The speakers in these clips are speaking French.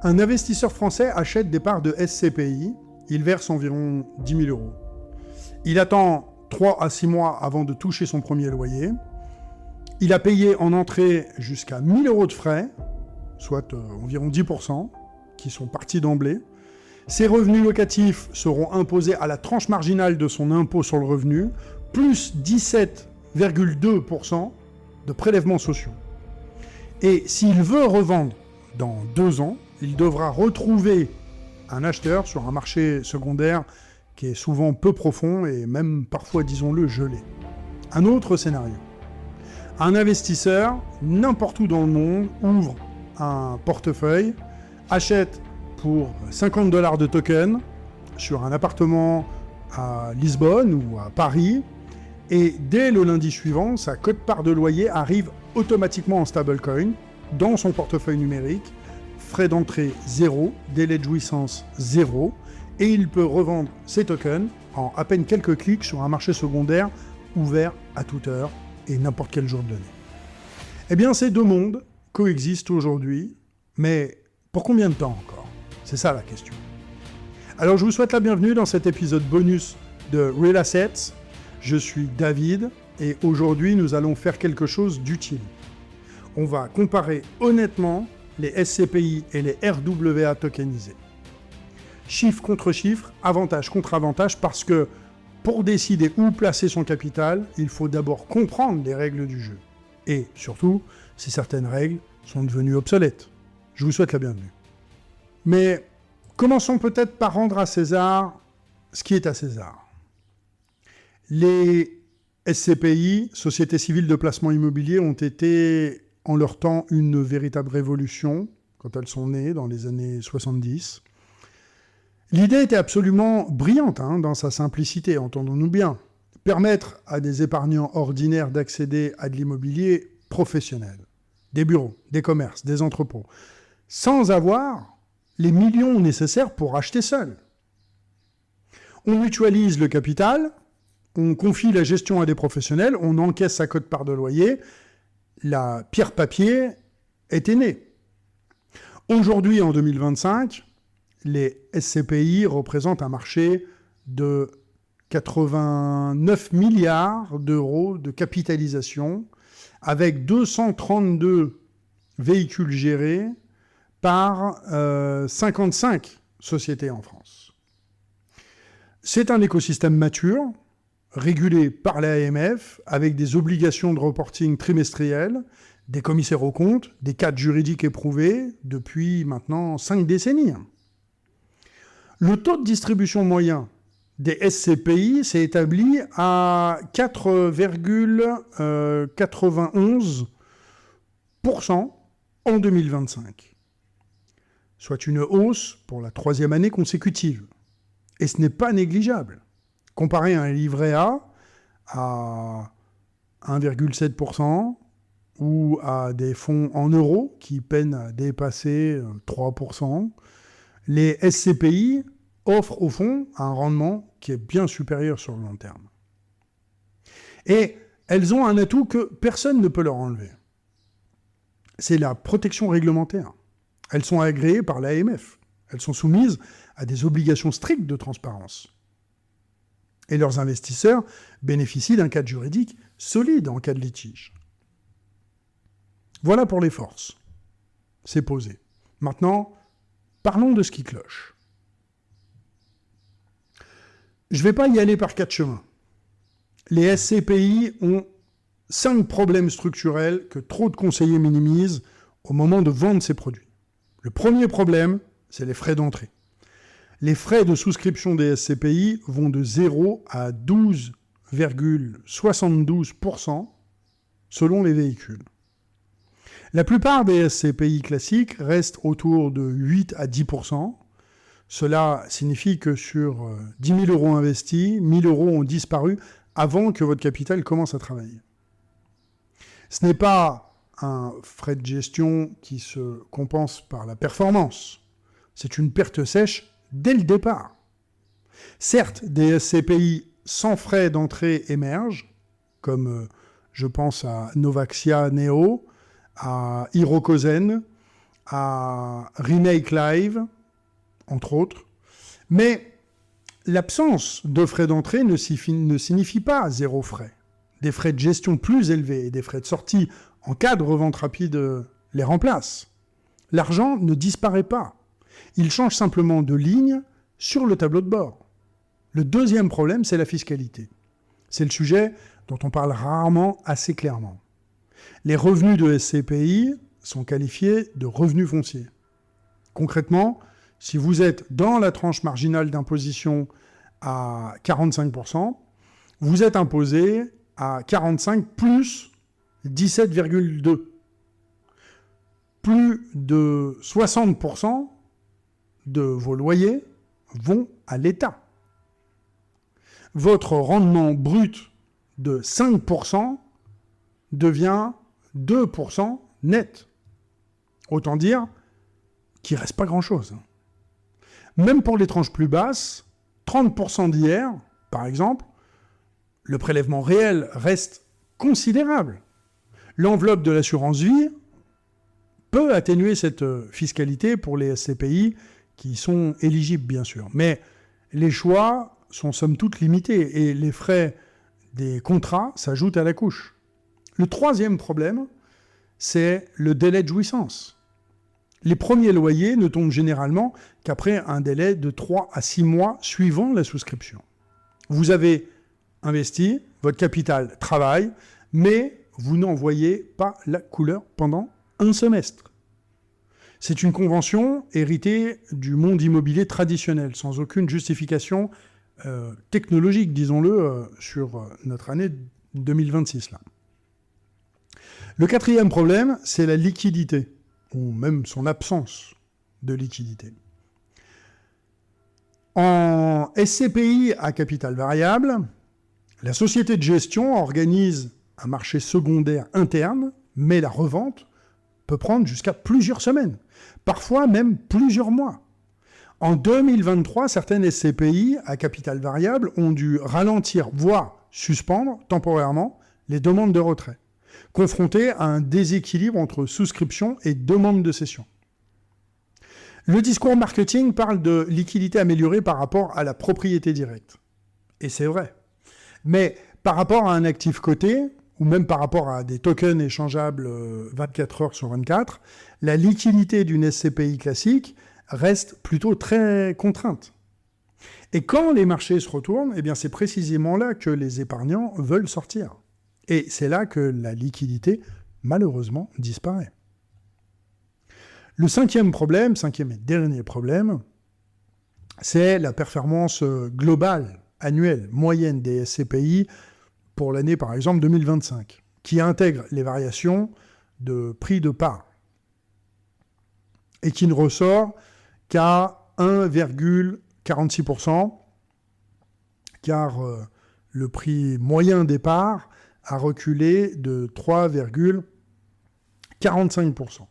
Un investisseur français achète des parts de SCPI, il verse environ 10 000 euros. Il attend 3 à 6 mois avant de toucher son premier loyer. Il a payé en entrée jusqu'à 1 000 euros de frais, soit environ 10%, qui sont partis d'emblée. Ses revenus locatifs seront imposés à la tranche marginale de son impôt sur le revenu, plus 17,2% de prélèvements sociaux. Et s'il veut revendre dans 2 ans, il devra retrouver un acheteur sur un marché secondaire qui est souvent peu profond et même parfois, disons-le, gelé. Un autre scénario. Un investisseur, n'importe où dans le monde, ouvre un portefeuille, achète pour $50 de tokens sur un appartement à Lisbonne ou à Paris, et dès le lundi suivant, sa quote-part de loyer arrive automatiquement en stablecoin dans son portefeuille numérique, frais d'entrée 0, délai de jouissance 0, et il peut revendre ses tokens en à peine quelques clics sur un marché secondaire ouvert à toute heure et n'importe quel jour de l'année. Eh bien, ces deux mondes coexistent aujourd'hui, mais pour combien de temps encore ? C'est ça la question. Alors, je vous souhaite la bienvenue dans cet épisode bonus de Real Assets. Je suis David et aujourd'hui, nous allons faire quelque chose d'utile. On va comparer honnêtement les SCPI et les RWA tokenisés. Chiffre contre chiffre, avantage contre avantage, parce que pour décider où placer son capital, il faut d'abord comprendre les règles du jeu. Et surtout, si certaines règles sont devenues obsolètes. Je vous souhaite la bienvenue. Mais commençons peut-être par rendre à César ce qui est à César. Les SCPI, Sociétés civiles de placement immobilier, ont été en leur temps une véritable révolution quand elles sont nées dans les années 70. L'idée était absolument brillante dans sa simplicité, entendons-nous bien. Permettre à des épargnants ordinaires d'accéder à de l'immobilier professionnel, des bureaux, des commerces, des entrepôts, sans avoir les millions nécessaires pour acheter seul. On mutualise le capital, on confie la gestion à des professionnels, on encaisse sa quote-part de loyer, la pierre papier était née. Aujourd'hui, en 2025, les SCPI représentent un marché de 89 milliards d'euros de capitalisation, avec 232 véhicules gérés par 55 sociétés en France. C'est un écosystème mature, régulé par l'AMF, avec des obligations de reporting trimestrielles, des commissaires aux comptes, des cadres juridiques éprouvés depuis maintenant 5 décennies. Le taux de distribution moyen des SCPI s'est établi à 4,91% en 2025, soit une hausse pour la 3e année consécutive. Et ce n'est pas négligeable. Comparé à un livret A à 1,7% ou à des fonds en euros qui peinent à dépasser 3%, les SCPI offrent au fond un rendement qui est bien supérieur sur le long terme. Et elles ont un atout que personne ne peut leur enlever. C'est la protection réglementaire. Elles sont agréées par l'AMF. Elles sont soumises à des obligations strictes de transparence. Et leurs investisseurs bénéficient d'un cadre juridique solide en cas de litige. Voilà pour les forces. C'est posé. Maintenant, parlons de ce qui cloche. Je ne vais pas y aller par 4 chemins. Les SCPI ont 5 problèmes structurels que trop de conseillers minimisent au moment de vendre ces produits. Le premier problème, c'est les frais d'entrée. Les frais de souscription des SCPI vont de 0 à 12,72% selon les véhicules. La plupart des SCPI classiques restent autour de 8 à 10%. Cela signifie que sur 10 000 euros investis, 1 000 euros ont disparu avant que votre capital commence à travailler. Ce n'est pas un frais de gestion qui se compense par la performance. C'est une perte sèche dès le départ. Certes, des SCPI sans frais d'entrée émergent, comme je pense à Novaxia Neo, à Hirokozen, à Remake Live, entre autres. Mais l'absence de frais d'entrée ne signifie pas zéro frais. Des frais de gestion plus élevés et des frais de sortie en cas de revente rapide les remplacent. L'argent ne disparaît pas. Il change simplement de ligne sur le tableau de bord. Le deuxième problème, c'est la fiscalité. C'est le sujet dont on parle rarement assez clairement. Les revenus de SCPI sont qualifiés de revenus fonciers. Concrètement, si vous êtes dans la tranche marginale d'imposition à 45%, vous êtes imposé à 45 plus 17,2. Plus de 60% de vos loyers vont à l'État. Votre rendement brut de 5% devient 2% net. Autant dire qu'il ne reste pas grand-chose. Même pour les tranches plus basses, 30% d'hier, par exemple, le prélèvement réel reste considérable. L'enveloppe de l'assurance vie peut atténuer cette fiscalité pour les SCPI qui sont éligibles, bien sûr. Mais les choix sont somme toute limités et les frais des contrats s'ajoutent à la couche. Le troisième problème, c'est le délai de jouissance. Les premiers loyers ne tombent généralement qu'après un délai de 3 à 6 mois suivant la souscription. Vous avez investi, votre capital travaille, mais vous n'en voyez pas la couleur pendant un semestre. C'est une convention héritée du monde immobilier traditionnel, sans aucune justification technologique, disons-le, sur notre année 2026. Là. Le quatrième problème, c'est la liquidité, ou même son absence de liquidité. En SCPI à capital variable, la société de gestion organise un marché secondaire interne, mais la revente peut prendre jusqu'à plusieurs semaines, parfois même plusieurs mois. En 2023, certaines SCPI à capital variable ont dû ralentir, voire suspendre temporairement les demandes de retrait, confrontées à un déséquilibre entre souscription et demande de cession. Le discours marketing parle de liquidité améliorée par rapport à la propriété directe. Et c'est vrai. Mais par rapport à un actif coté, ou même par rapport à des tokens échangeables 24 heures sur 24, la liquidité d'une SCPI classique reste plutôt très contrainte. Et quand les marchés se retournent, eh bien c'est précisément là que les épargnants veulent sortir. Et c'est là que la liquidité, malheureusement, disparaît. Le cinquième et dernier problème, c'est la performance globale, annuelle, moyenne des SCPI pour l'année, par exemple, 2025, qui intègre les variations de prix de part et qui ne ressort qu'à 1,46%, car le prix moyen des parts a reculé de 3,45%.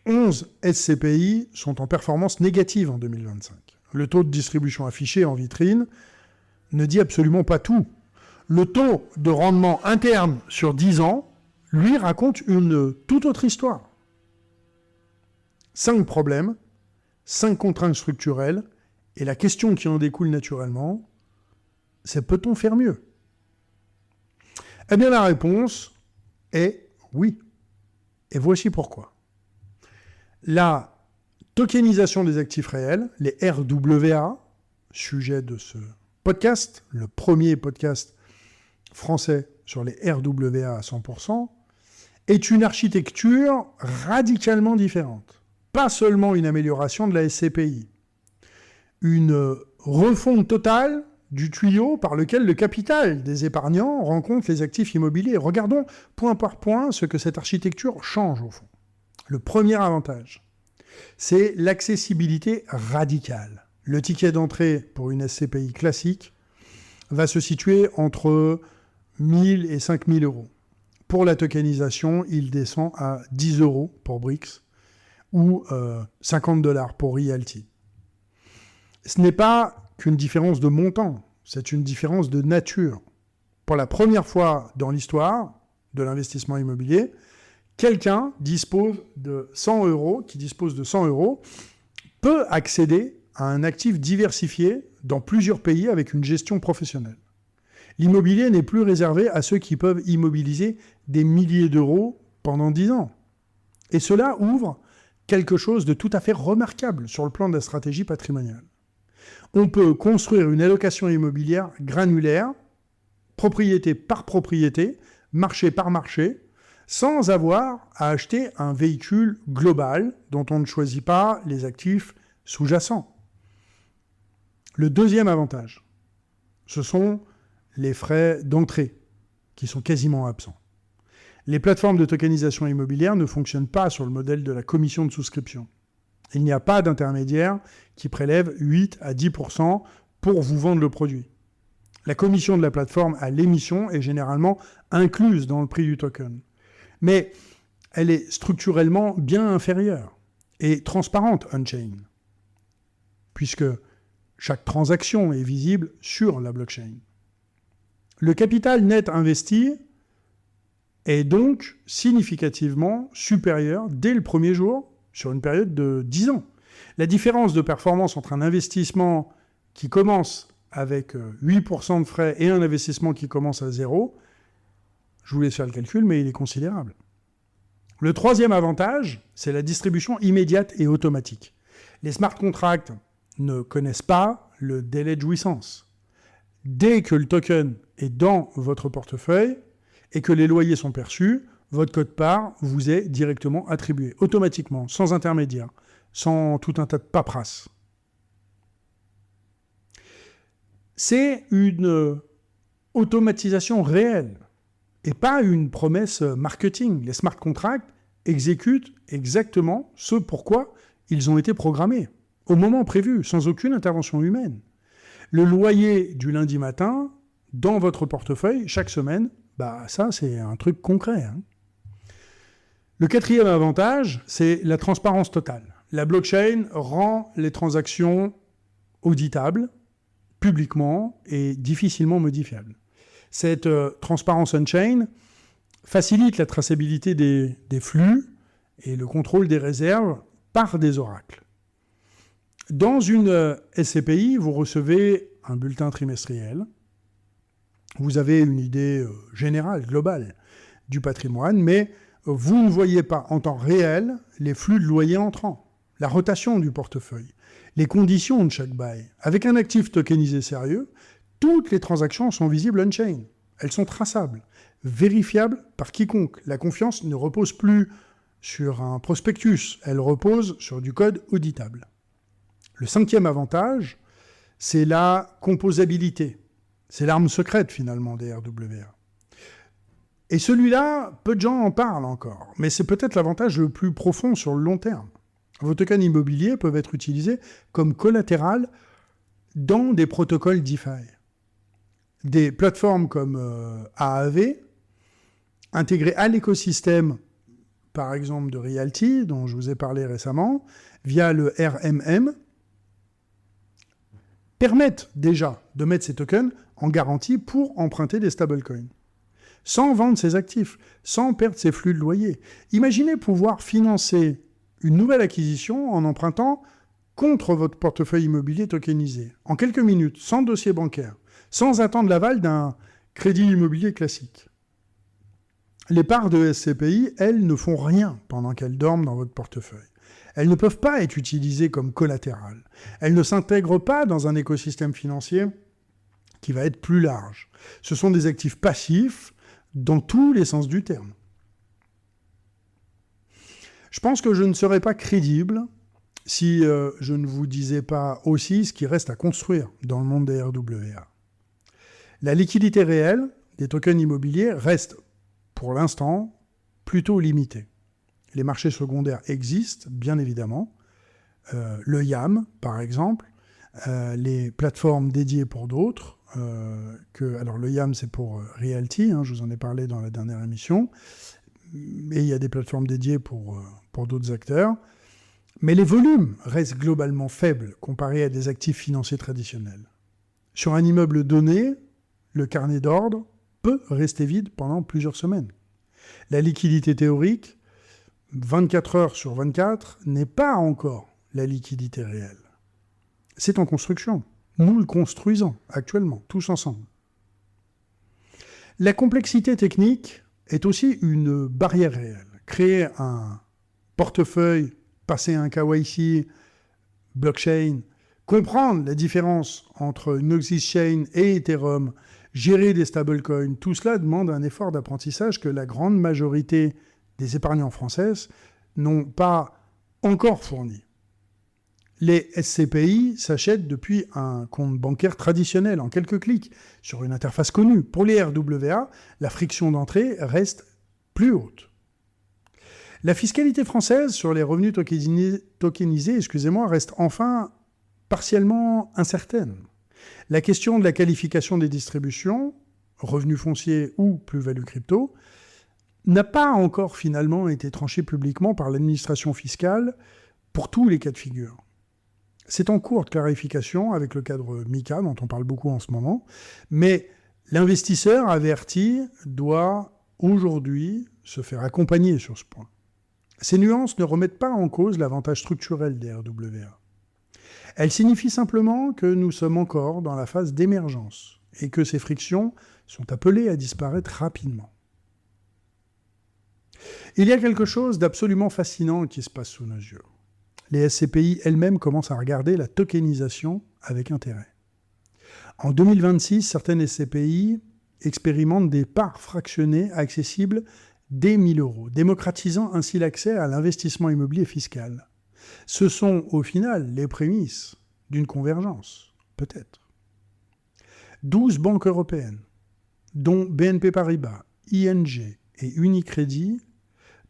11 SCPI sont en performance négative en 2025. Le taux de distribution affiché en vitrine ne dit absolument pas tout. Le taux de rendement interne sur 10 ans, lui, raconte une toute autre histoire. 5 problèmes, 5 contraintes structurelles, et la question qui en découle naturellement, c'est peut-on faire mieux ? Eh bien, la réponse est oui. Et voici pourquoi. La tokenisation des actifs réels, les RWA, sujet de ce podcast, le premier podcast français sur les RWA à 100%, est une architecture radicalement différente. Pas seulement une amélioration de la SCPI, une refonte totale du tuyau par lequel le capital des épargnants rencontre les actifs immobiliers. Regardons point par point ce que cette architecture change au fond. Le premier avantage, c'est l'accessibilité radicale. Le ticket d'entrée pour une SCPI classique va se situer entre 1 000 et 5 000 euros. Pour la tokenisation, il descend à 10 euros pour BRICS ou 50 $ pour Realty. Ce n'est pas qu'une différence de montant, c'est une différence de nature. Pour la première fois dans l'histoire de l'investissement immobilier, quelqu'un dispose de 100 euros, qui dispose de 100 euros, peut accéder à un actif diversifié dans plusieurs pays avec une gestion professionnelle. L'immobilier n'est plus réservé à ceux qui peuvent immobiliser des milliers d'euros pendant 10 ans. Et cela ouvre quelque chose de tout à fait remarquable sur le plan de la stratégie patrimoniale. On peut construire une allocation immobilière granulaire, propriété par propriété, marché par marché, sans avoir à acheter un véhicule global dont on ne choisit pas les actifs sous-jacents. Le deuxième avantage, ce sont les frais d'entrée, qui sont quasiment absents. Les plateformes de tokenisation immobilière ne fonctionnent pas sur le modèle de la commission de souscription. Il n'y a pas d'intermédiaire qui prélève 8 à 10% pour vous vendre le produit. La commission de la plateforme à l'émission est généralement incluse dans le prix du token. Mais elle est structurellement bien inférieure et transparente on-chain, puisque chaque transaction est visible sur la blockchain. Le capital net investi est donc significativement supérieur dès le premier jour sur une période de 10 ans. La différence de performance entre un investissement qui commence avec 8% de frais et un investissement qui commence à 0, je vous laisse faire le calcul, mais il est considérable. Le troisième avantage, c'est la distribution immédiate et automatique. Les smart contracts ne connaissent pas le délai de jouissance. Dès que le token est dans votre portefeuille et que les loyers sont perçus, votre quote-part vous est directement attribué, automatiquement, sans intermédiaire, sans tout un tas de paperasse. C'est une automatisation réelle et pas une promesse marketing. Les smart contracts exécutent exactement ce pourquoi ils ont été programmés, au moment prévu, sans aucune intervention humaine. Le loyer du lundi matin, dans votre portefeuille, chaque semaine, ça, c'est un truc concret. Le quatrième avantage, c'est la transparence totale. La blockchain rend les transactions auditables, publiquement et difficilement modifiables. Cette transparence on-chain facilite la traçabilité des flux et le contrôle des réserves par des oracles. Dans une SCPI, vous recevez un bulletin trimestriel. Vous avez une idée générale, globale, du patrimoine, mais vous ne voyez pas en temps réel les flux de loyers entrants, la rotation du portefeuille, les conditions de chaque bail. Avec un actif tokenisé sérieux, toutes les transactions sont visibles on-chain. Elles sont traçables, vérifiables par quiconque. La confiance ne repose plus sur un prospectus, elle repose sur du code auditable. Le cinquième avantage, c'est la composabilité. C'est l'arme secrète, finalement, des RWA. Et celui-là, peu de gens en parlent encore, mais c'est peut-être l'avantage le plus profond sur le long terme. Vos tokens immobiliers peuvent être utilisés comme collatéral dans des protocoles DeFi. Des plateformes comme AAV, intégrées à l'écosystème, par exemple de Realty, dont je vous ai parlé récemment, via le RMM, permettent déjà de mettre ces tokens en garantie pour emprunter des stablecoins, sans vendre ses actifs, sans perdre ses flux de loyer. Imaginez pouvoir financer une nouvelle acquisition en empruntant contre votre portefeuille immobilier tokenisé, en quelques minutes, sans dossier bancaire, sans attendre l'aval d'un crédit immobilier classique. Les parts de SCPI, elles, ne font rien pendant qu'elles dorment dans votre portefeuille. Elles ne peuvent pas être utilisées comme collatéral. Elles ne s'intègrent pas dans un écosystème financier qui va être plus large. Ce sont des actifs passifs dans tous les sens du terme. Je pense que je ne serais pas crédible si je ne vous disais pas aussi ce qui reste à construire dans le monde des RWA. La liquidité réelle des tokens immobiliers reste, pour l'instant, plutôt limitée. Les marchés secondaires existent, bien évidemment. Le YAM, par exemple, les plateformes dédiées pour d'autres. Alors le YAM, c'est pour Realty, je vous en ai parlé dans la dernière émission. Et il y a des plateformes dédiées pour d'autres acteurs. Mais les volumes restent globalement faibles comparés à des actifs financiers traditionnels. Sur un immeuble donné, le carnet d'ordre peut rester vide pendant plusieurs semaines. La liquidité théorique 24 heures sur 24 n'est pas encore la liquidité réelle. C'est en construction. Nous le construisons actuellement, tous ensemble. La complexité technique est aussi une barrière réelle. Créer un portefeuille, passer un KYC, blockchain, comprendre la différence entre Nexus Chain et Ethereum, gérer des stablecoins, tout cela demande un effort d'apprentissage que la grande majorité des épargnants françaises n'ont pas encore fourni. Les SCPI s'achètent depuis un compte bancaire traditionnel, en quelques clics, sur une interface connue. Pour les RWA, la friction d'entrée reste plus haute. La fiscalité française sur les revenus tokenisés, reste enfin partiellement incertaine. La question de la qualification des distributions, revenus fonciers ou plus-value crypto, n'a pas encore finalement été tranchée publiquement par l'administration fiscale pour tous les cas de figure. C'est en cours de clarification avec le cadre MiCA, dont on parle beaucoup en ce moment, mais l'investisseur averti doit aujourd'hui se faire accompagner sur ce point. Ces nuances ne remettent pas en cause l'avantage structurel des RWA. Elles signifient simplement que nous sommes encore dans la phase d'émergence et que ces frictions sont appelées à disparaître rapidement. Il y a quelque chose d'absolument fascinant qui se passe sous nos yeux. Les SCPI elles-mêmes commencent à regarder la tokenisation avec intérêt. En 2026, certaines SCPI expérimentent des parts fractionnées accessibles dès 1 000 €, démocratisant ainsi l'accès à l'investissement immobilier fiscal. Ce sont au final les prémices d'une convergence, peut-être. 12 banques européennes, dont BNP Paribas, ING et Unicredit,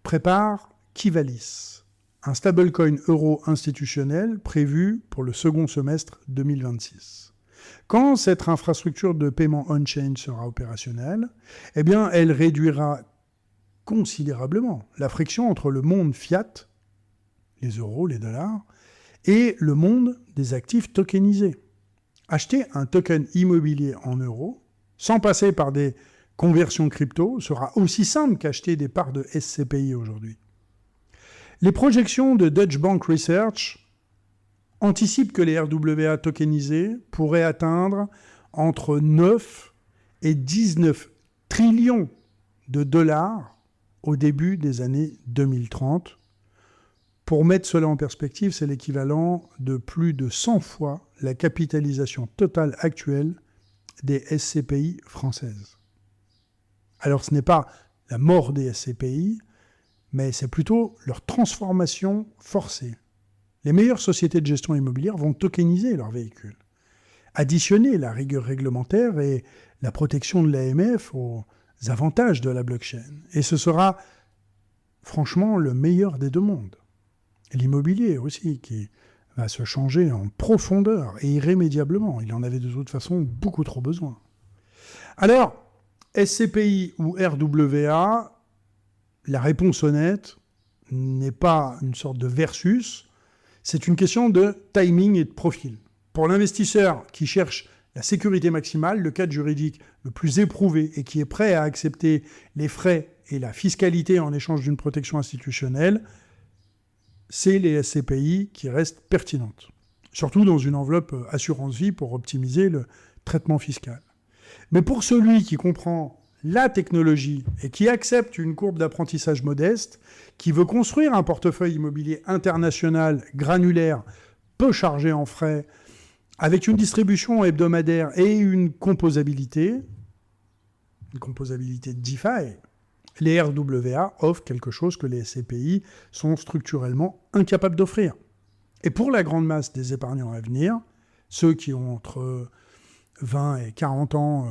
préparent Kivalis, un stablecoin euro institutionnel prévu pour le second semestre 2026. Quand cette infrastructure de paiement on-chain sera opérationnelle, eh bien, elle réduira considérablement la friction entre le monde fiat, les euros, les dollars, et le monde des actifs tokenisés. Acheter un token immobilier en euros, sans passer par des conversions crypto, sera aussi simple qu'acheter des parts de SCPI aujourd'hui. Les projections de Deutsche Bank Research anticipent que les RWA tokenisés pourraient atteindre entre 9 et 19 trillions de dollars au début des années 2030. Pour mettre cela en perspective, c'est l'équivalent de plus de 100 fois la capitalisation totale actuelle des SCPI françaises. Alors ce n'est pas la mort des SCPI, mais c'est plutôt leur transformation forcée. Les meilleures sociétés de gestion immobilière vont tokeniser leurs véhicules, additionner la rigueur réglementaire et la protection de l'AMF aux avantages de la blockchain. Et ce sera franchement le meilleur des deux mondes. L'immobilier aussi, qui va se changer en profondeur et irrémédiablement. Il en avait de toute façon beaucoup trop besoin. Alors, SCPI ou RWA, la réponse honnête n'est pas une sorte de versus, c'est une question de timing et de profil. Pour l'investisseur qui cherche la sécurité maximale, le cadre juridique le plus éprouvé et qui est prêt à accepter les frais et la fiscalité en échange d'une protection institutionnelle, c'est les SCPI qui restent pertinentes. Surtout dans une enveloppe assurance-vie pour optimiser le traitement fiscal. Mais pour celui qui comprend la technologie et qui accepte une courbe d'apprentissage modeste, qui veut construire un portefeuille immobilier international, granulaire, peu chargé en frais, avec une distribution hebdomadaire et une composabilité de DeFi, les RWA offrent quelque chose que les SCPI sont structurellement incapables d'offrir. Et pour la grande masse des épargnants à venir, ceux qui ont entre 20 et 40 ans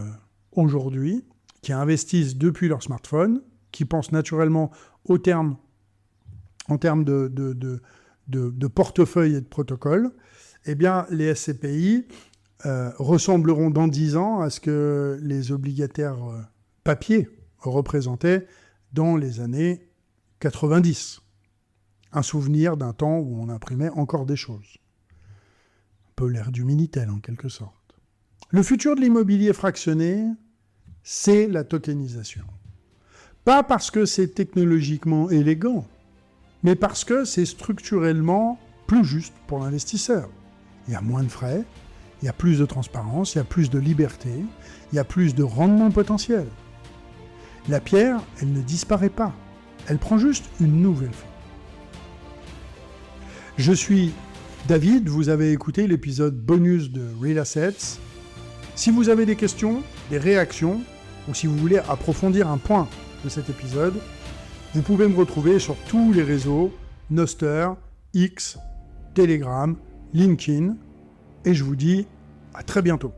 aujourd'hui, qui investissent depuis leur smartphone, qui pensent naturellement en termes de portefeuille et de protocole, eh bien, les SCPI ressembleront dans 10 ans à ce que les obligataires papier représentaient dans les années 90. Un souvenir d'un temps où on imprimait encore des choses. Un peu l'ère du Minitel, en quelque sorte. Le futur de l'immobilier fractionné, c'est la tokenisation. Pas parce que c'est technologiquement élégant, mais parce que c'est structurellement plus juste pour l'investisseur. Il y a moins de frais, il y a plus de transparence, il y a plus de liberté, il y a plus de rendement potentiel. La pierre, elle ne disparaît pas, elle prend juste une nouvelle forme. Je suis David, vous avez écouté l'épisode bonus de Real Assets. Si vous avez des questions, des réactions, ou si vous voulez approfondir un point de cet épisode, vous pouvez me retrouver sur tous les réseaux, Nostr, X, Telegram, LinkedIn, et je vous dis à très bientôt.